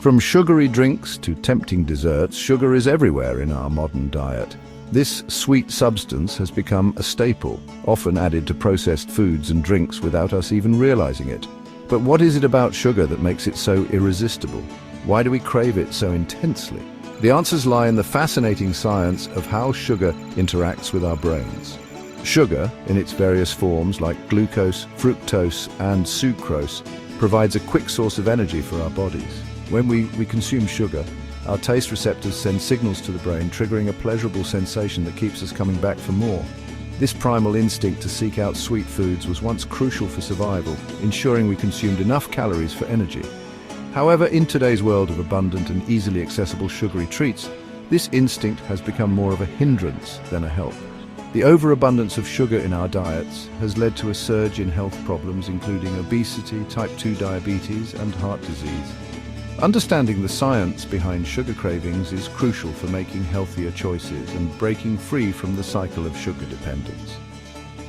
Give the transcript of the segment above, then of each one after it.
From sugary drinks to tempting desserts, sugar is everywhere in our modern diet. This sweet substance has become a staple, often added to processed foods and drinks without us even realizing it. But what is it about sugar that makes it so irresistible? Why do we crave it so intensely? The answers lie in the fascinating science of how sugar interacts with our brains. Sugar, in its various forms like glucose, fructose, and sucrose, provides a quick source of energy for our bodies. When we consume sugar, our taste receptors send signals to the brain, triggering a pleasurable sensation that keeps us coming back for more. This primal instinct to seek out sweet foods was once crucial for survival, ensuring we consumed enough calories for energy. However, in today's world of abundant and easily accessible sugary treats, this instinct has become more of a hindrance than a help. The overabundance of sugar in our diets has led to a surge in health problems including obesity, type 2 diabetes, and heart disease. Understanding the science behind sugar cravings is crucial for making healthier choices and breaking free from the cycle of sugar dependence.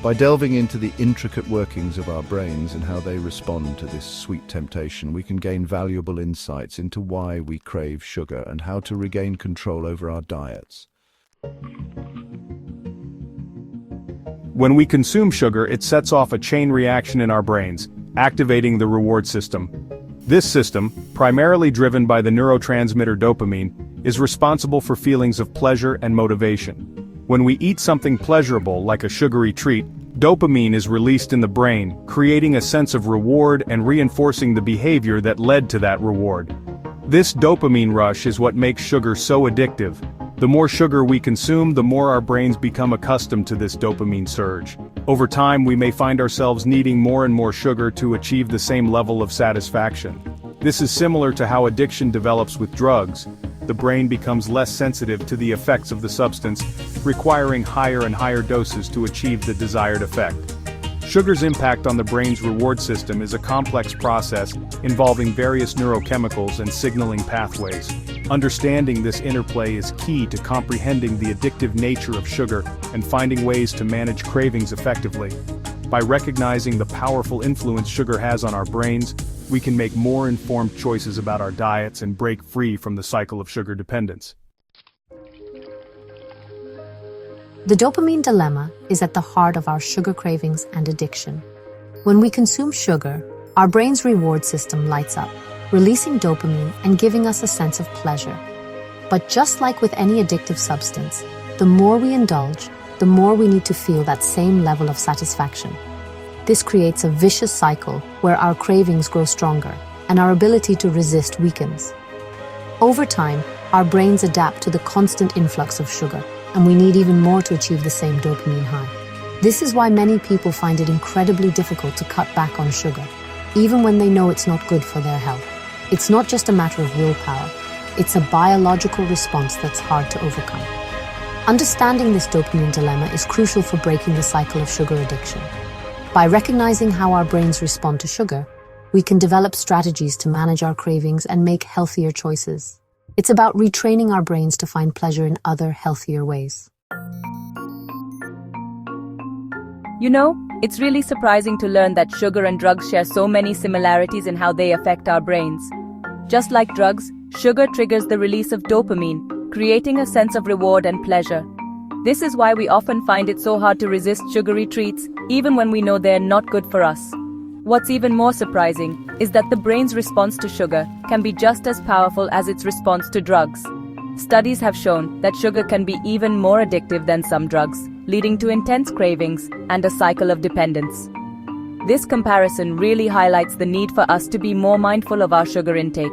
By delving into the intricate workings of our brains and how they respond to this sweet temptation, we can gain valuable insights into why we crave sugar and how to regain control over our diets. When we consume sugar, it sets off a chain reaction in our brains, activating the reward system. This system, primarily driven by the neurotransmitter dopamine, is responsible for feelings of pleasure and motivation. When we eat something pleasurable like a sugary treat, dopamine is released in the brain, creating a sense of reward and reinforcing the behavior that led to that reward. This dopamine rush is what makes sugar so addictive. The more sugar we consume, the more our brains become accustomed to this dopamine surge. Over time, we may find ourselves needing more and more sugar to achieve the same level of satisfaction. This is similar to how addiction develops with drugs. The brain becomes less sensitive to the effects of the substance, requiring higher and higher doses to achieve the desired effect. Sugar's impact on the brain's reward system is a complex process involving various neurochemicals and signaling pathways. Understanding this interplay is key to comprehending the addictive nature of sugar and finding ways to manage cravings effectively. By recognizing the powerful influence sugar has on our brains, we can make more informed choices about our diets and break free from the cycle of sugar dependence. The dopamine dilemma is at the heart of our sugar cravings and addiction. When we consume sugar, our brain's reward system lights up, releasing dopamine and giving us a sense of pleasure. But just like with any addictive substance, the more we indulge, the more we need to feel that same level of satisfaction. This creates a vicious cycle where our cravings grow stronger and our ability to resist weakens. Over time, our brains adapt to the constant influx of sugar, and we need even more to achieve the same dopamine high. This is why many people find it incredibly difficult to cut back on sugar, even when they know it's not good for their health. It's not just a matter of willpower, it's a biological response that's hard to overcome. Understanding this dopamine dilemma is crucial for breaking the cycle of sugar addiction. By recognizing how our brains respond to sugar, we can develop strategies to manage our cravings and make healthier choices. It's about retraining our brains to find pleasure in other, healthier ways. You know, it's really surprising to learn that sugar and drugs share so many similarities in how they affect our brains. Just like drugs, sugar triggers the release of dopamine, creating a sense of reward and pleasure. This is why we often find it so hard to resist sugary treats, even when we know they're not good for us. What's even more surprising is that the brain's response to sugar can be just as powerful as its response to drugs. Studies have shown that sugar can be even more addictive than some drugs, leading to intense cravings and a cycle of dependence. This comparison really highlights the need for us to be more mindful of our sugar intake.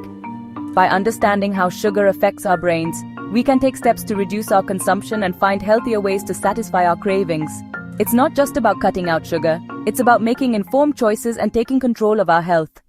By understanding how sugar affects our brains, we can take steps to reduce our consumption and find healthier ways to satisfy our cravings. It's not just about cutting out sugar, it's about making informed choices and taking control of our health.